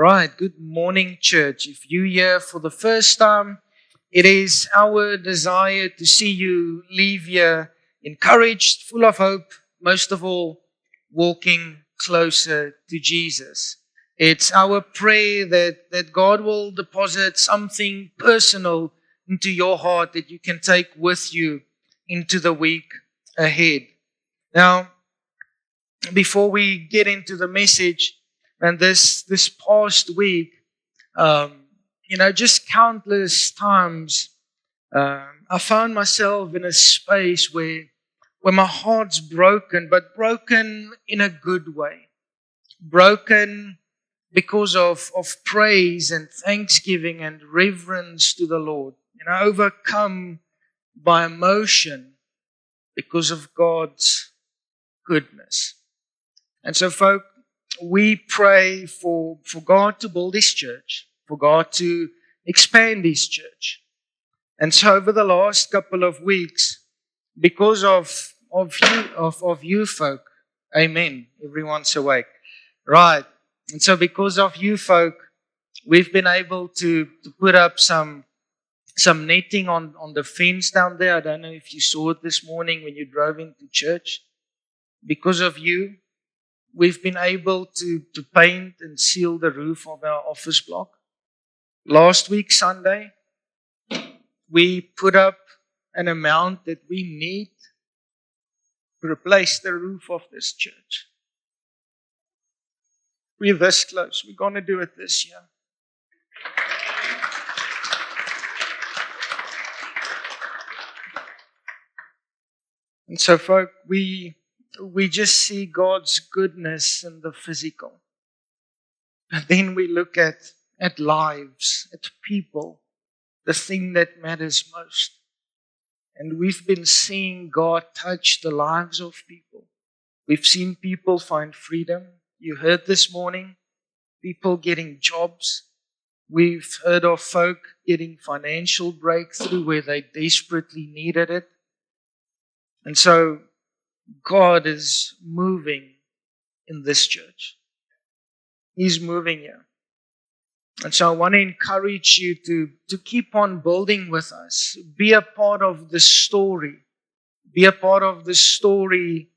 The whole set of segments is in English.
Right, good morning, church. If you're here for the first time, it is our desire to see you leave here encouraged, full of hope, most of all, walking closer to Jesus. It's our prayer that God will deposit something personal into your heart that you can take with you into the week ahead. Now, before we get into the message, and this past week, just countless times, I found myself in a space where my heart's broken, but broken in a good way. Broken because of praise and thanksgiving and reverence to the Lord. Overcome by emotion because of God's goodness. And so, folk, we pray for God to build His church, for God to expand His church. And so over the last couple of weeks, because of you folk, amen, everyone's awake, right? And so because of you folk, we've been able to put up some netting on the fence down there. I don't know if you saw it this morning when you drove into church. Because of you, we've been able to paint and seal the roof of our office block. Last week, Sunday, we put up an amount that we need to replace the roof of this church. We're this close. We're going to do it this year. And so, folk, we just see God's goodness in the physical. But then we look at lives, at people, the thing that matters most. And we've been seeing God touch the lives of people. We've seen people find freedom. You heard this morning, people getting jobs. We've heard of folk getting financial breakthrough where they desperately needed it. And so, God is moving in this church. He's moving here. And so I want to encourage you to keep on building with us. Be a part of the story. Be a part of the story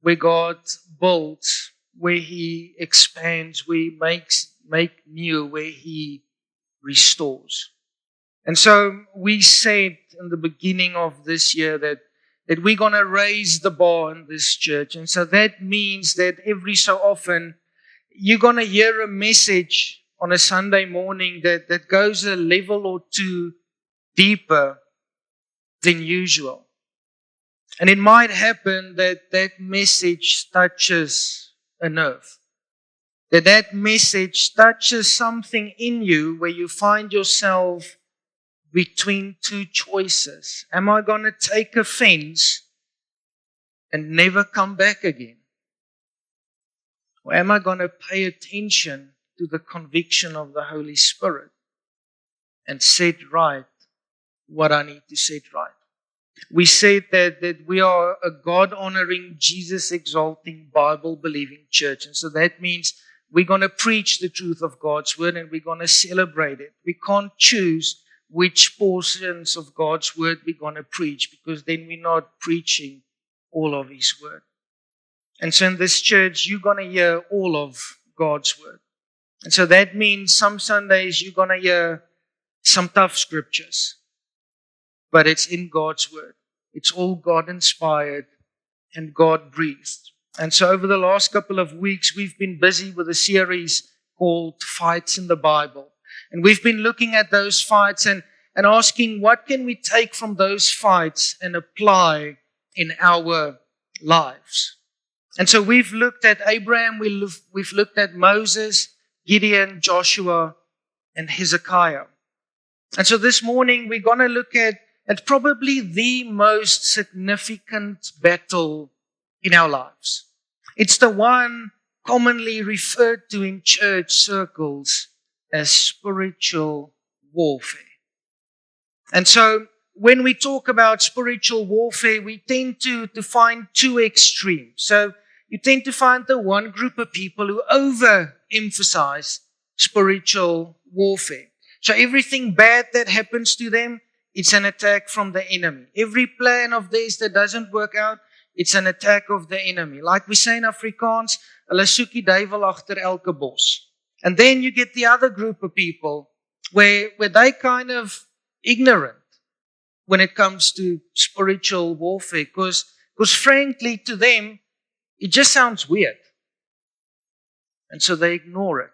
where God builds, where He expands, where He make new, where He restores. And so we said in the beginning of this year that we're going to raise the bar in this church. And so that means that every so often you're going to hear a message on a Sunday morning that goes a level or two deeper than usual. And it might happen that message touches a nerve. That message touches something in you where you find yourself between two choices. Am I going to take offense and never come back again? Or am I going to pay attention to the conviction of the Holy Spirit and set right what I need to set right? We said that we are a God-honoring, Jesus-exalting, Bible-believing church. And so that means we're going to preach the truth of God's Word and we're going to celebrate it. We can't choose which portions of God's Word we're going to preach, because then we're not preaching all of His Word. And so in this church, you're going to hear all of God's Word. And so that means some Sundays you're going to hear some tough scriptures, but it's in God's Word. It's all God-inspired and God-breathed. And so over the last couple of weeks, we've been busy with a series called Fights in the Bible. And we've been looking at those fights and asking, what can we take from those fights and apply in our lives? And so we've looked at Abraham, we've looked at Moses, Gideon, Joshua, and Hezekiah. And so this morning we're going to look at probably the most significant battle in our lives. It's the one commonly referred to in church circles as spiritual warfare. And so when we talk about spiritual warfare, we tend to find two extremes. So you tend to find the one group of people who overemphasize spiritual warfare. So everything bad that happens to them, it's an attack from the enemy. Every plan of theirs that doesn't work out, it's an attack of the enemy. Like we say in Afrikaans, hulle soek die duiwel agter elke bos. And then you get the other group of people where they kind of ignorant when it comes to spiritual warfare. Because frankly, to them, it just sounds weird. And so they ignore it.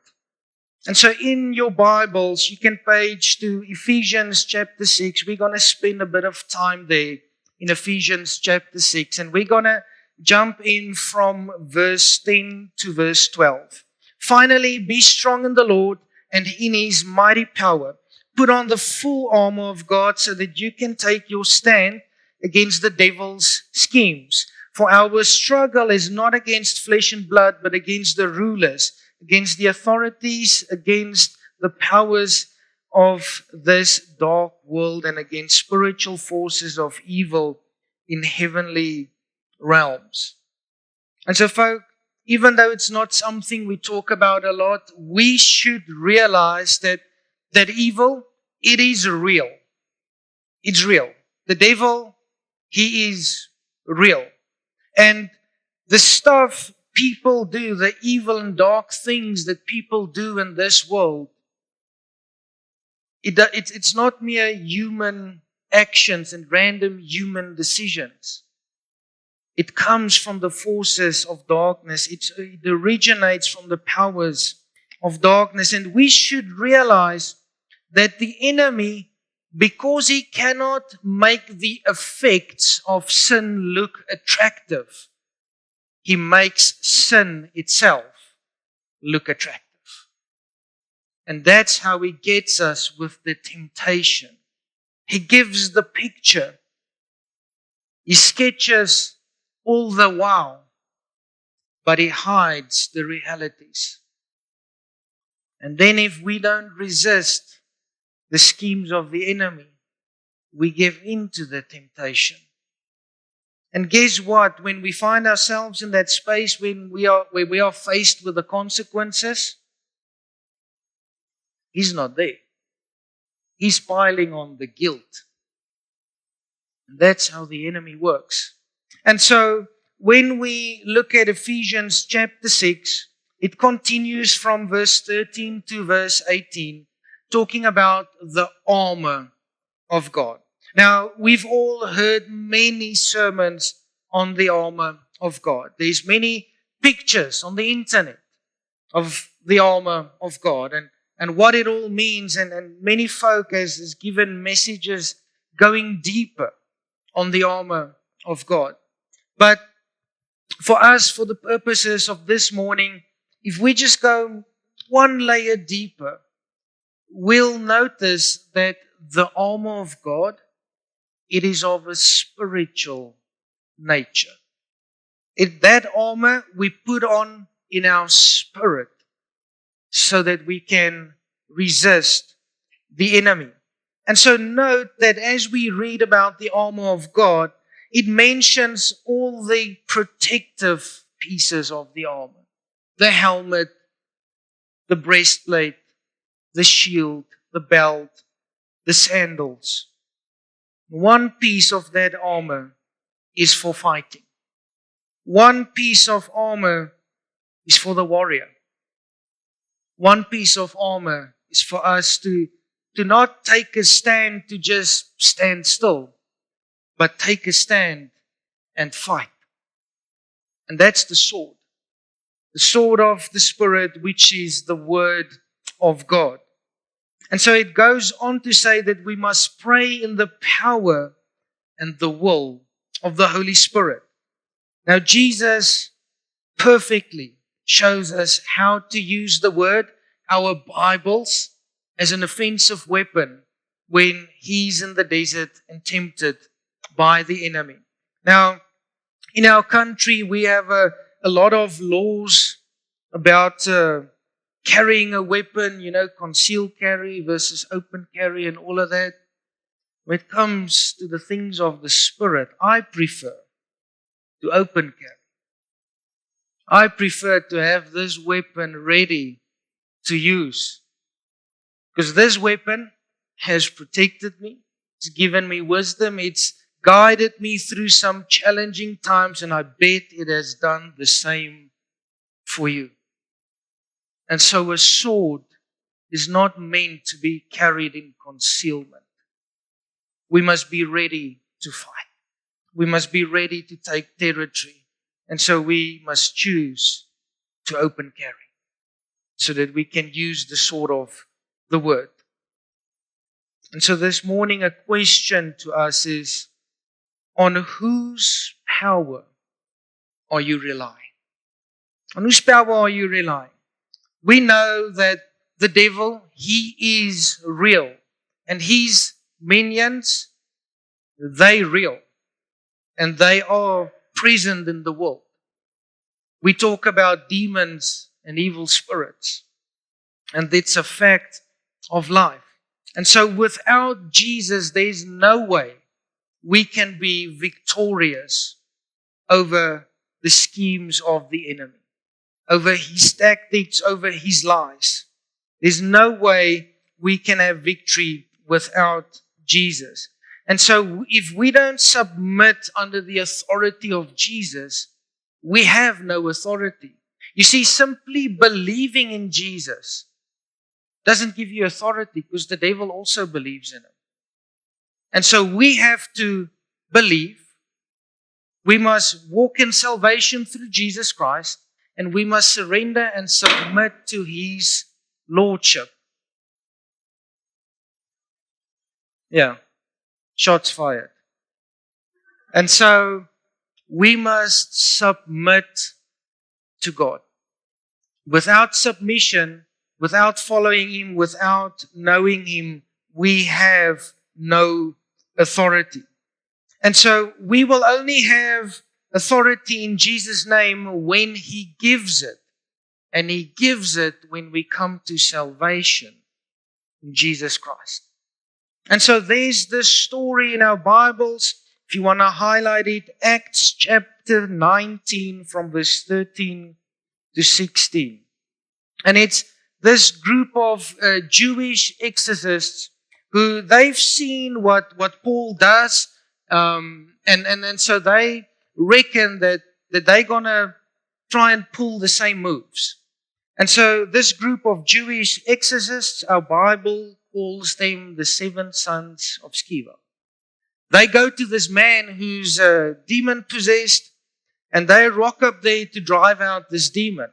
And so in your Bibles, you can page to Ephesians chapter 6. We're going to spend a bit of time there in Ephesians chapter 6. And we're going to jump in from verse 10 to verse 12. Finally, be strong in the Lord and in His mighty power. Put on the full armor of God so that you can take your stand against the devil's schemes. For our struggle is not against flesh and blood, but against the rulers, against the authorities, against the powers of this dark world, and against spiritual forces of evil in heavenly realms. And so, folk, even though it's not something we talk about a lot, we should realize that evil, it is real. It's real. The devil, he is real. And the stuff people do, the evil and dark things that people do in this world, it's not mere human actions and random human decisions. It comes from the forces of darkness. It originates from the powers of darkness. And we should realize that the enemy, because he cannot make the effects of sin look attractive, he makes sin itself look attractive. And that's how he gets us with the temptation. He gives the picture. He sketches all the while, but he hides the realities. And then if we don't resist the schemes of the enemy, we give in to the temptation. And guess what? When we find ourselves in that space where we are faced with the consequences, he's not there. He's piling on the guilt. And that's how the enemy works. And so when we look at Ephesians chapter 6, it continues from verse 13 to verse 18, talking about the armor of God. Now, we've all heard many sermons on the armor of God. There's many pictures on the internet of the armor of God and what it all means. And many folk has given messages going deeper on the armor of God. But for us, for the purposes of this morning, if we just go one layer deeper, we'll notice that the armor of God, it is of a spiritual nature. That armor we put on in our spirit so that we can resist the enemy. And so note that as we read about the armor of God, it mentions all the protective pieces of the armor. The helmet, the breastplate, the shield, the belt, the sandals. One piece of that armor is for fighting. One piece of armor is for the warrior. One piece of armor is for us to not take a stand to just stand still, but take a stand and fight. And that's the sword. The sword of the Spirit, which is the Word of God. And so it goes on to say that we must pray in the power and the will of the Holy Spirit. Now, Jesus perfectly shows us how to use the Word, our Bibles, as an offensive weapon when He's in the desert and tempted by the enemy. Now, in our country, we have a lot of laws about carrying a weapon, concealed carry versus open carry and all of that. When it comes to the things of the Spirit, I prefer to open carry. I prefer to have this weapon ready to use. Because this weapon has protected me. It's given me wisdom. It's guided me through some challenging times, and I bet it has done the same for you. And so a sword is not meant to be carried in concealment. We must be ready to fight. We must be ready to take territory. And so we must choose to open carry so that we can use the sword of the word. And so this morning a question to us is, on whose power are you relying? On whose power are you relying? We know that the devil, he is real. And his minions, they real. And they are present in the world. We talk about demons and evil spirits. And it's a fact of life. And so without Jesus, there is no way we can be victorious over the schemes of the enemy, over his tactics, over his lies. There's no way we can have victory without Jesus. And so if we don't submit under the authority of Jesus, we have no authority. You see, simply believing in Jesus doesn't give you authority, because the devil also believes in him. And so we have to believe. We must walk in salvation through Jesus Christ, and we must surrender and submit to his lordship. Yeah, shots fired. And so we must submit to God. Without submission, without following him, without knowing him, we have no authority. And so we will only have authority in Jesus' name when he gives it. And he gives it when we come to salvation in Jesus Christ. And so there's this story in our Bibles. If you want to highlight it, Acts chapter 19 from verse 13 to 16. And it's this group of Jewish exorcists who they've seen what Paul does, and so they reckon that they're going to try and pull the same moves. And so this group of Jewish exorcists, our Bible calls them the 7 sons of Sceva. They go to this man who's demon-possessed, and they rock up there to drive out this demon.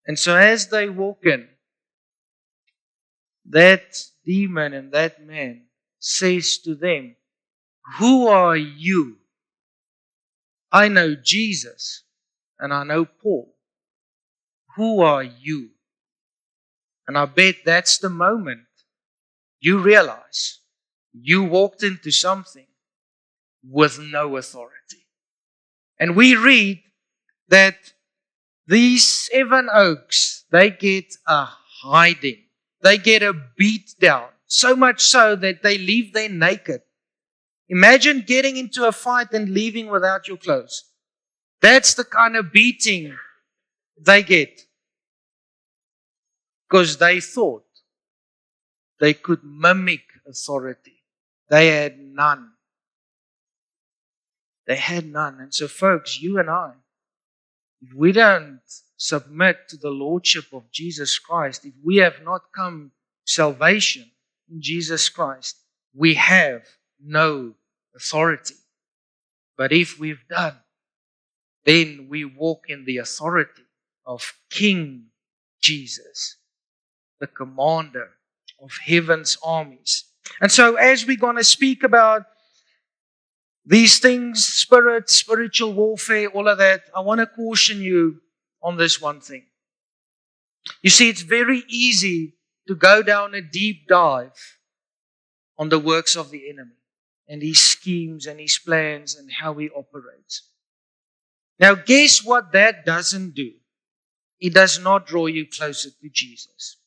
And so as they walk in, that demon and that man says to them, "Who are you? I know Jesus and I know Paul. Who are you?" And I bet that's the moment you realize you walked into something with no authority. And we read that these 7 oaks, they get a hiding. They get a beat down. So much so that they leave there naked. Imagine getting into a fight and leaving without your clothes. That's the kind of beating they get. Because they thought they could mimic authority. They had none. They had none. And so folks, you and I, if we don't submit to the lordship of Jesus Christ, if we have not come to salvation in Jesus Christ, we have no authority. But if we've done, then we walk in the authority of King Jesus, the commander of heaven's armies. And so as we're going to speak about these things, spiritual warfare, all of that, I want to caution you on this one thing. You see, it's very easy to go down a deep dive on the works of the enemy and his schemes and his plans and how he operates. Now, guess what that doesn't do? It does not draw you closer to Jesus.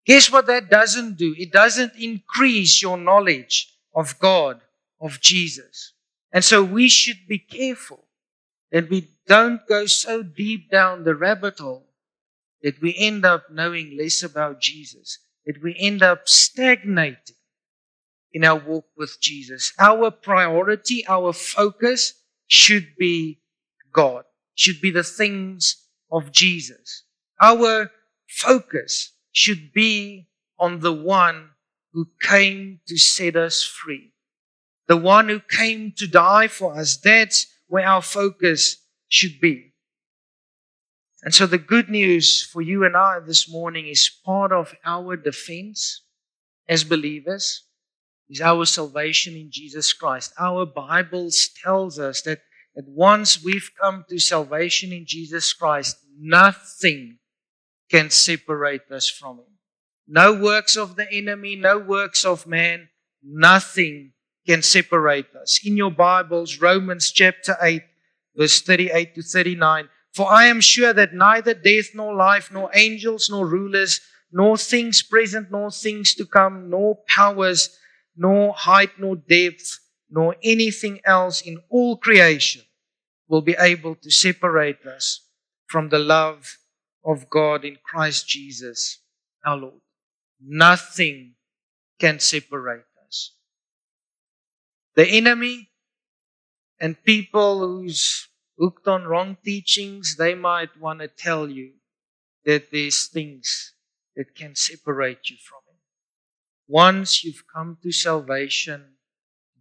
Guess what that doesn't do? It doesn't increase your knowledge of God, of Jesus. And so we should be careful that we don't go so deep down the rabbit hole that we end up knowing less about Jesus, that we end up stagnating in our walk with Jesus. Our priority, our focus should be God, should be the things of Jesus. Our focus should be on the one who came to set us free, the one who came to die for us. That's where our focus should be. And so the good news for you and I this morning is part of our defense as believers is our salvation in Jesus Christ. Our Bibles tells us that once we've come to salvation in Jesus Christ, nothing can separate us from Him. No works of the enemy, no works of man, nothing can separate us. In your Bibles, Romans chapter 8, verse 38 to 39, for I am sure that neither death nor life, nor angels nor rulers, nor things present nor things to come, nor powers, nor height nor depth, nor anything else in all creation will be able to separate us from the love of God in Christ Jesus our Lord. Nothing can separate us. The enemy and people who's hooked on wrong teachings, they might want to tell you that there's things that can separate you from Him. Once you've come to salvation,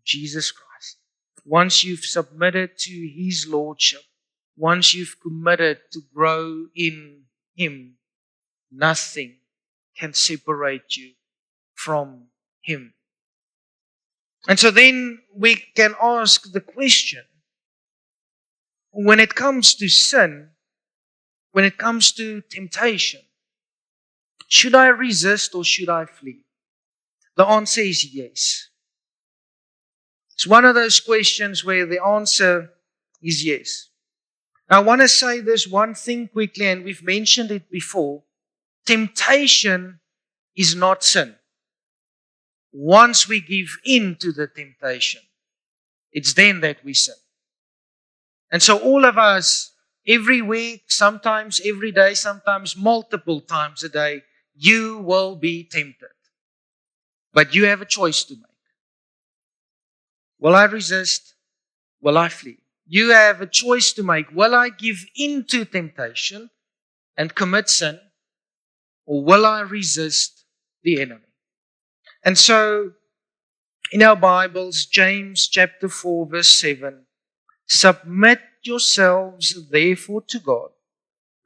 Jesus Christ, once you've submitted to His Lordship, once you've committed to grow in Him, nothing can separate you from Him. And so then we can ask the question, when it comes to sin, when it comes to temptation, should I resist or should I flee? The answer is yes. It's one of those questions where the answer is yes. Now, I want to say this one thing quickly, and we've mentioned it before. Temptation is not sin. Once we give in to the temptation, it's then that we sin. And so all of us, every week, sometimes every day, sometimes multiple times a day, you will be tempted. But you have a choice to make. Will I resist? Will I flee? You have a choice to make. Will I give in to temptation and commit sin? Or will I resist the enemy? And so, in our Bibles, James chapter 4, verse 7, submit yourselves therefore to God.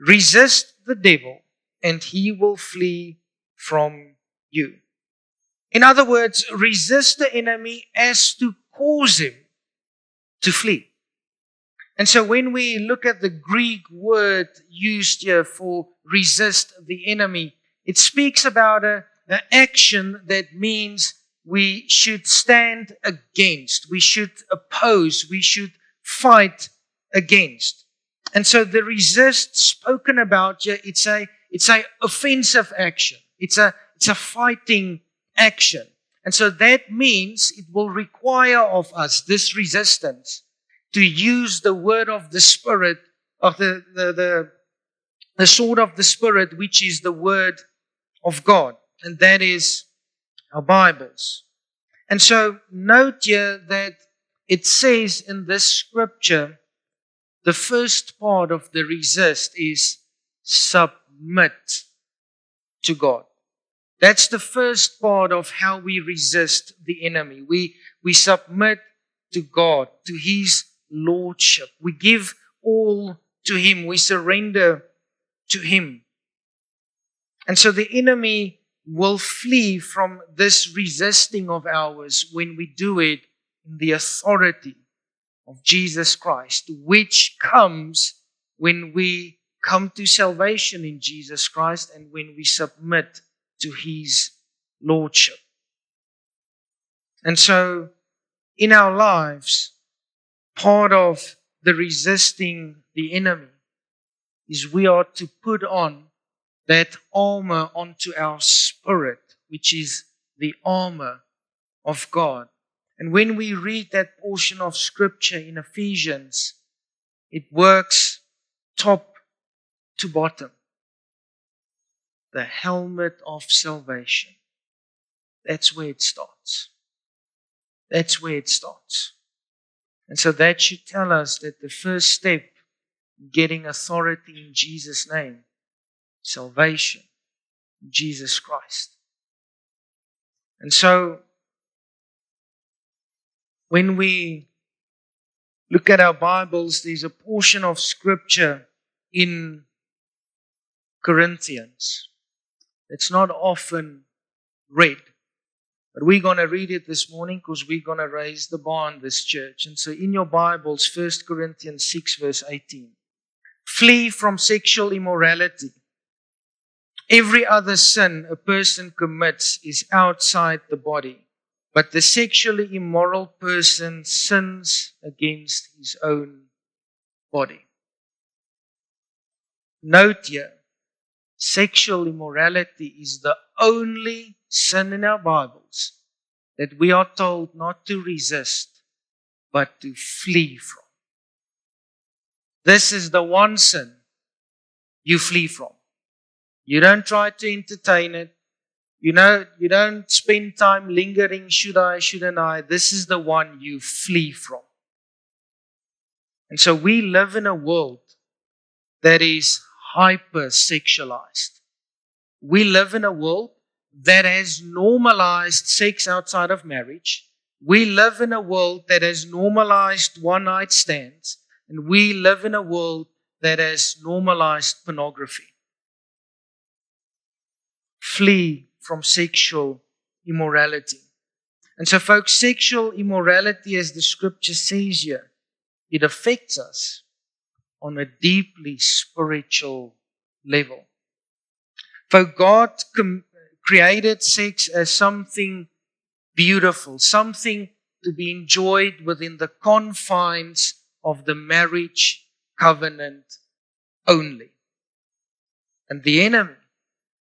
Resist the devil, and he will flee from you. In other words, resist the enemy as to cause him to flee. And so when we look at the Greek word used here for resist the enemy, it speaks about an action that means we should stand against, we should oppose, we should fight against. And so the resist spoken about here, it's a offensive action. It's a fighting action. And so that means it will require of us this resistance to use the word of the Spirit, of the sword of the Spirit, which is the word of God. And that is our Bibles. And so note here that it says in this scripture, the first part of the resist is submit to God. That's the first part of how we resist the enemy. We submit to God, to His Lordship. We give all to Him. We surrender to Him. And so the enemy will flee from this resisting of ours when we do it in the authority of Jesus Christ, which comes when we come to salvation in Jesus Christ and when we submit to His Lordship. And so, in our lives, part of the resisting the enemy is we are to put on that armor onto our spirit, which is the armor of God. And when we read that portion of Scripture in Ephesians, it works top to bottom. the helmet of salvation. That's where it starts. That's where it starts. And so that should tell us that the first step in getting authority in Jesus' name, salvation, Jesus Christ. And so, when we look at our Bibles, there's a portion of Scripture in Corinthians. It's not often read. But we're going to read it this morning because we're going to raise the bar in this church. And so in your Bibles, 1 Corinthians 6 verse 18. Flee from sexual immorality. Every other sin a person commits is outside the body. But the sexually immoral person sins against his own body. Note here, sexual immorality is the only sin in our Bibles that we are told not to resist, but to flee from. This is the one sin you flee from. You don't try to entertain it. You don't spend time lingering, should I, shouldn't I? This is the one you flee from. And so we live in a world that is hyper-sexualized. We live in a world that has normalized sex outside of marriage. We live in a world that has normalized one-night stands. And we live in a world that has normalized pornography. Flee from sexual immorality. And so, folks, sexual immorality, as the scripture says here, it affects us on a deeply spiritual level. For God created sex as something beautiful, something to be enjoyed within the confines of the marriage covenant only. And the enemy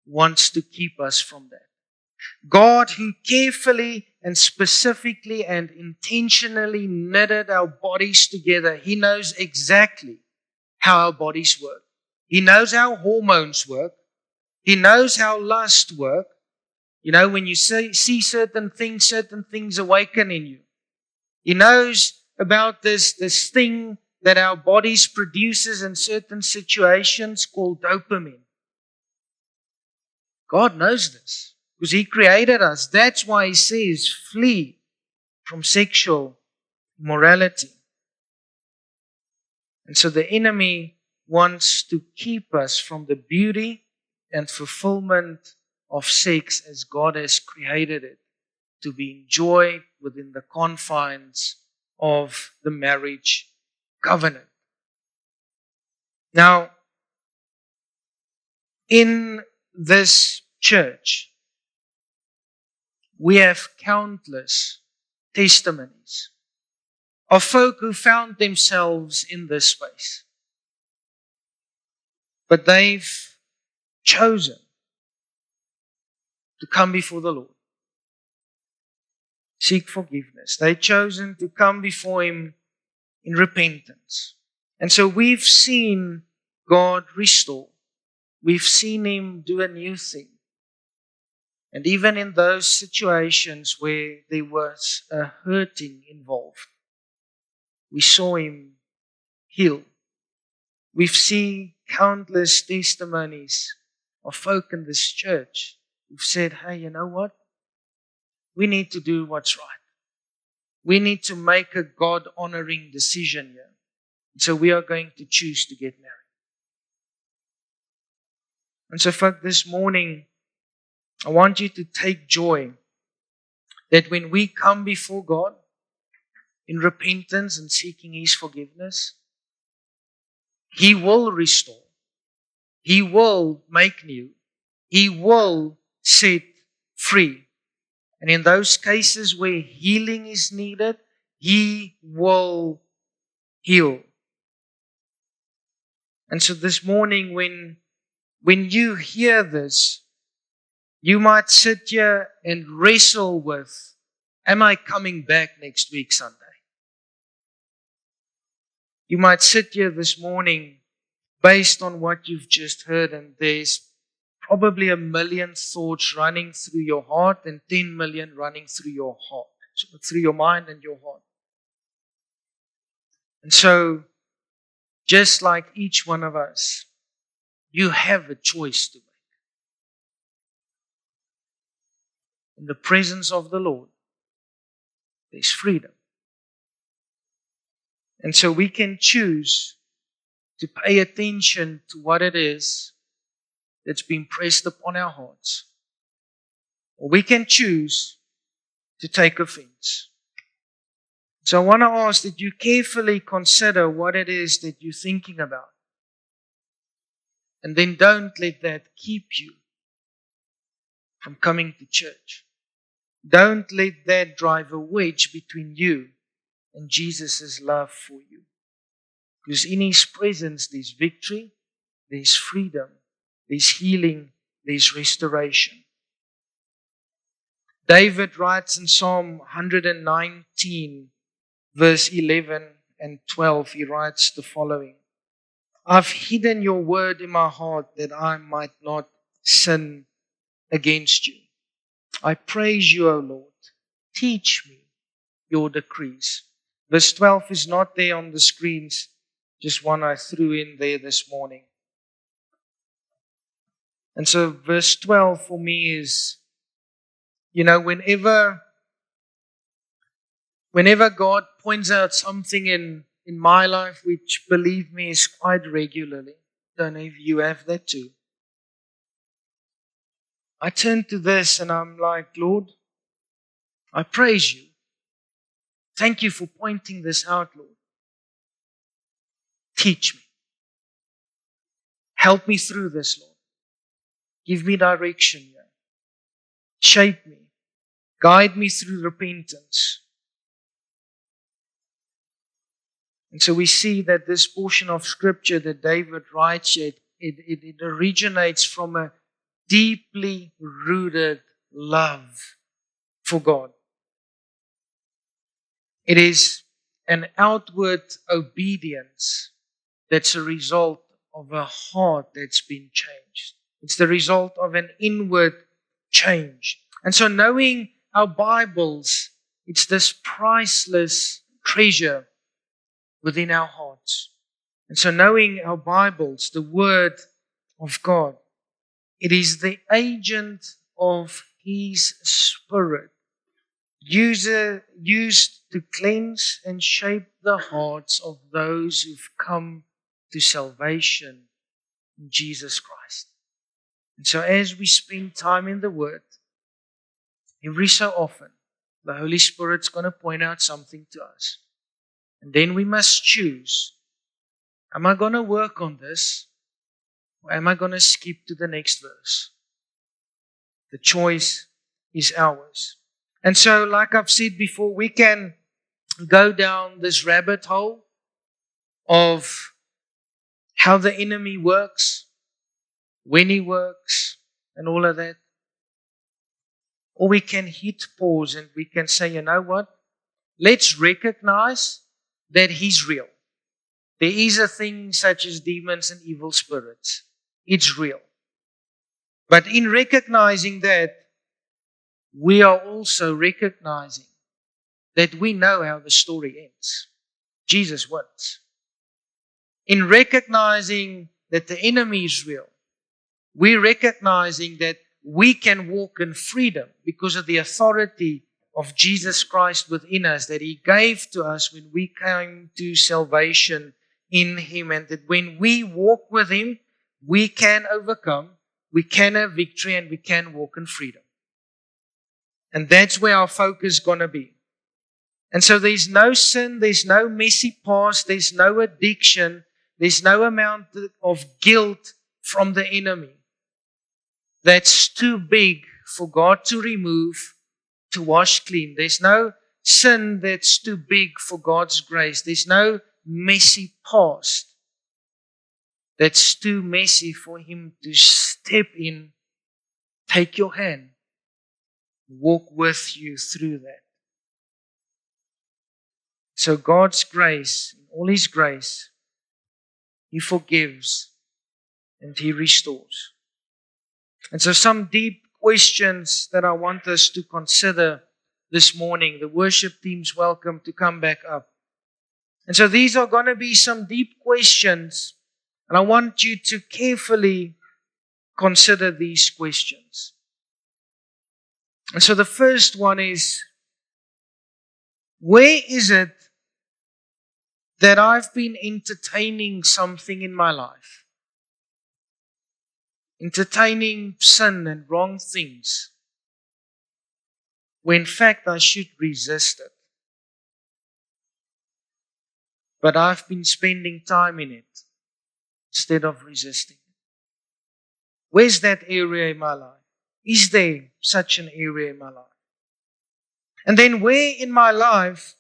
wants to keep us from that. God, who carefully and specifically and intentionally knitted our bodies together, He knows exactly how our bodies work. He knows how hormones work. He knows how lust works. You know, when you see certain things awaken in you. He knows about this thing that our bodies produces in certain situations called dopamine. God knows this because He created us. That's why He says, flee from sexual immorality. And so the enemy wants to keep us from the beauty and fulfillment of sex as God has created it to be enjoyed within the confines of the marriage covenant. Now, in this church, we have countless testimonies of folk who found themselves in this space. But they've chosen to come before the Lord, seek forgiveness. They've chosen to come before Him in repentance. And so we've seen God restore. We've seen Him do a new thing. And even in those situations where there was a hurting involved, we saw Him heal. We've seen countless testimonies of folk in this church who've said, hey, you know what? We need to do what's right. We need to make a God-honoring decision here. And so we are going to choose to get married. And so, folk, this morning, I want you to take joy that when we come before God in repentance and seeking His forgiveness, He will restore. He will make new. He will set free. And in those cases where healing is needed, He will heal. And so this morning, when you hear this, you might sit here and wrestle with, am I coming back next week Sunday? You might sit here this morning based on what you've just heard, and there's probably 1 million thoughts running through your heart and 10 million running through your heart, through your mind and your heart. And so, just like each one of us, you have a choice to make. In the presence of the Lord, there's freedom. And so we can choose to pay attention to what it is that's been pressed upon our hearts. Or we can choose to take offense. So I want to ask that you carefully consider what it is that you're thinking about. And then don't let that keep you from coming to church. Don't let that drive a wedge between you and Jesus' love for you. Because in His presence there's victory, there's freedom, there's healing, there's restoration. David writes in Psalm 119, verse 11 and 12, he writes the following: I've hidden your word in my heart that I might not sin against you. I praise you, O Lord. Teach me your decrees. Verse 12 is not there on the screens, just one I threw in there this morning. And so verse 12 for me is, whenever God points out something in my life, which, believe me, is quite regularly. Don't know if you have that too. I turn to this and I'm like, Lord, I praise you. Thank you for pointing this out, Lord. Teach me. Help me through this, Lord. Give me direction here. Shape me. Guide me through repentance. And so we see that this portion of Scripture that David writes, it originates from a deeply rooted love for God. It is an outward obedience that's a result of a heart that's been changed. It's the result of an inward change. And so knowing our Bibles, it's this priceless treasure within our hearts. And so knowing our Bibles, the Word of God, it is the agent of His Spirit, used to cleanse and shape the hearts of those who've come to salvation in Jesus Christ. And so as we spend time in the Word, every so often, the Holy Spirit's going to point out something to us. And then we must choose, am I going to work on this? Or am I going to skip to the next verse? The choice is ours. And so, like I've said before, we can go down this rabbit hole of how the enemy works, when he works, and all of that. Or we can hit pause and we can say, you know what? Let's recognize that He's real. There is a thing such as demons and evil spirits. It's real. But in recognizing that, we are also recognizing that we know how the story ends. Jesus wins. In recognizing that the enemy is real, we're recognizing that we can walk in freedom because of the authority of Jesus Christ within us that He gave to us when we came to salvation in Him, and that when we walk with Him, we can overcome, we can have victory, and we can walk in freedom. And that's where our focus is going to be. And so there's no sin, there's no messy past, there's no addiction, there's no amount of guilt from the enemy that's too big for God to remove, to wash clean. There's no sin that's too big for God's grace. There's no messy past that's too messy for Him to step in, take your hand, walk with you through that. So God's grace, in all His grace, He forgives and He restores. And so some deep questions that I want us to consider this morning. The worship team's welcome to come back up. And so these are going to be some deep questions, and I want you to carefully consider these questions. And so the first one is, where is it that I've been entertaining something in my life? Entertaining sin and wrong things, when in fact I should resist it. But I've been spending time in it instead of resisting it. Where's that area in my life? Is there such an area in my life? And then where in my life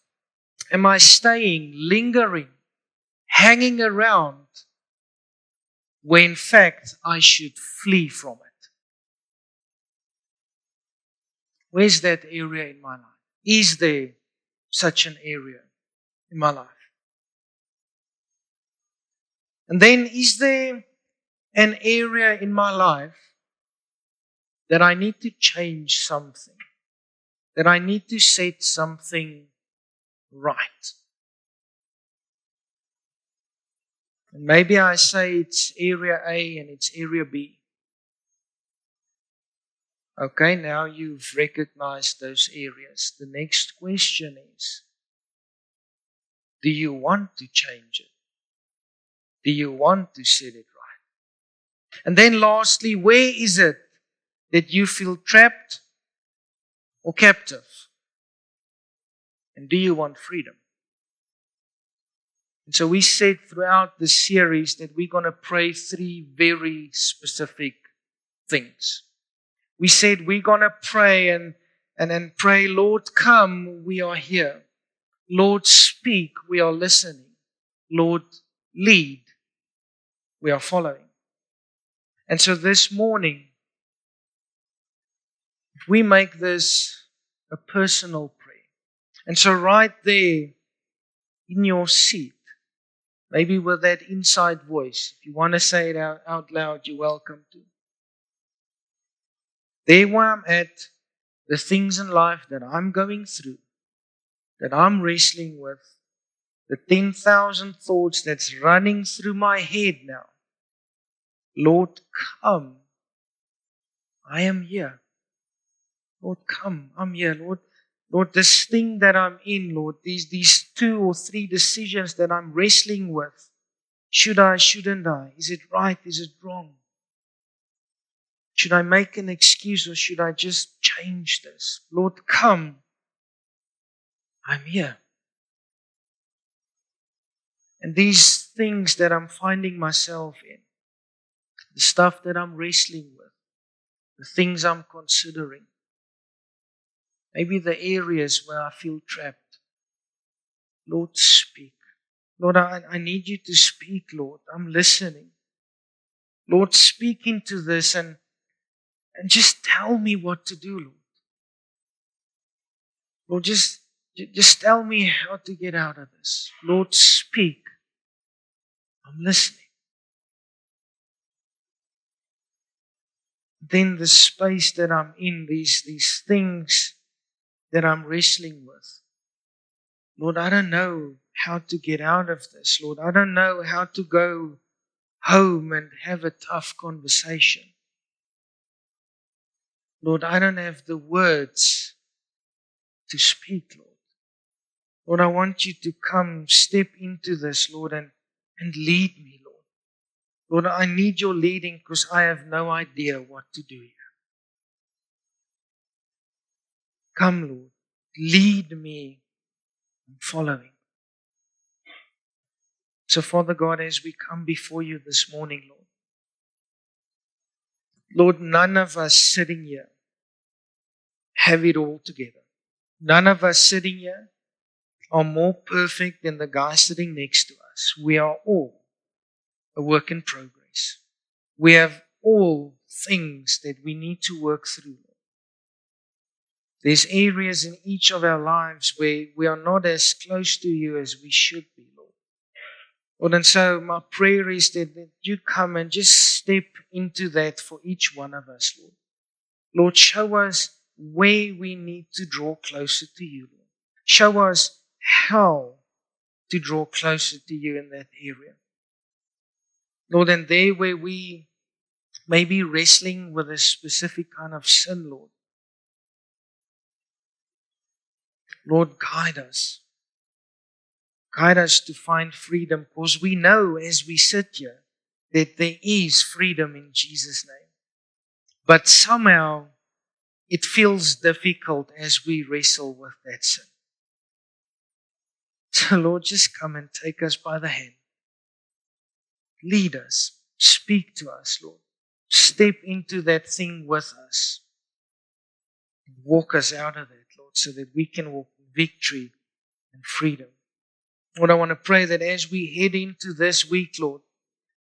am I staying, lingering, hanging around, where in fact I should flee from it? Where's that area in my life? Is there such an area in my life? And then, is there an area in my life that I need to change something? That I need to set something right? And maybe I say it's area A and it's area B. Okay, now you've recognized those areas. The next question is, do you want to change it? Do you want to set it right? And then lastly, where is it that you feel trapped or captive? And do you want freedom? And so we said throughout the series that we're going to pray 3 very specific things. We said we're going to pray and pray, Lord, come, we are here. Lord, speak, we are listening. Lord, lead, we are following. And so this morning, if we make this a personal prayer, and so right there in your seat, maybe with that inside voice, if you want to say it out loud, you're welcome to. There where I'm at, the things in life that I'm going through, that I'm wrestling with, the 10,000 thoughts that's running through my head now. Lord, come. I am here. Lord, come. I'm here. Lord, this thing that I'm in, Lord, these 2 or 3 decisions that I'm wrestling with, should I, shouldn't I? Is it right? Is it wrong? Should I make an excuse or should I just change this? Lord, come. I'm here. And these things that I'm finding myself in, the stuff that I'm wrestling with, the things I'm considering, maybe the areas where I feel trapped. Lord, speak. Lord, I need you to speak, Lord. I'm listening. Lord, speak into this and just tell me what to do, Lord. Lord, just tell me how to get out of this. Lord, speak. I'm listening. Then the space that I'm in, these things that I'm wrestling with. Lord, I don't know how to get out of this. Lord, I don't know how to go home and have a tough conversation. Lord, I don't have the words to speak, Lord. Lord, I want you to come, step into this, Lord, and lead me, Lord. Lord, I need your leading because I have no idea what to do here. Come, Lord, lead me. I'm following. So, Father God, as we come before you this morning, Lord, none of us sitting here have it all together. None of us sitting here are more perfect than the guy sitting next to us. We are all a work in progress. We have all things that we need to work through. There's areas in each of our lives where we are not as close to you as we should be, Lord. Lord, and so my prayer is that you come and just step into that for each one of us, Lord. Lord, show us where we need to draw closer to you, Lord. Show us how to draw closer to you in that area. Lord, and there where we may be wrestling with a specific kind of sin, Lord. Lord, guide us. Guide us to find freedom, because we know as we sit here that there is freedom in Jesus' name. But somehow it feels difficult as we wrestle with that sin. So Lord, just come and take us by the hand. Lead us. Speak to us, Lord. Step into that thing with us. Walk us out of that, Lord, so that we can walk in victory and freedom. Lord, I want to pray that as we head into this week, Lord,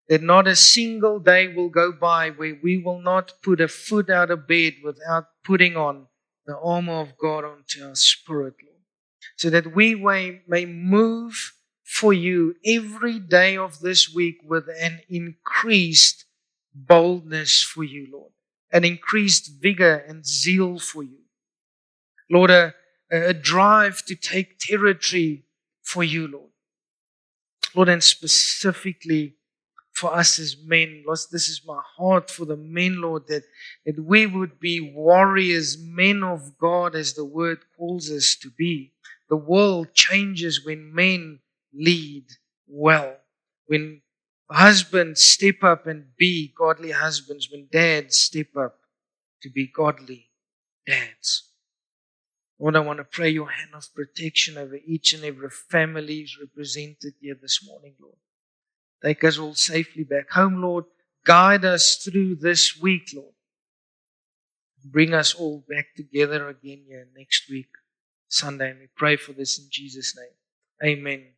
that not a single day will go by where we will not put a foot out of bed without putting on the armor of God onto our spirit, Lord, so that we may move for you every day of this week with an increased boldness for you, Lord, an increased vigor and zeal for you. Lord, a drive to take territory for you, Lord. Lord, and specifically for us as men, Lord, this is my heart for the men, Lord, that we would be warriors, men of God, as the word calls us to be. The world changes when men lead well. When husbands step up and be godly husbands, when dads step up to be godly dads. Lord, I want to pray your hand of protection over each and every family represented here this morning, Lord. Take us all safely back home, Lord. Guide us through this week, Lord. Bring us all back together again here next week, Sunday. And we pray for this in Jesus' name. Amen.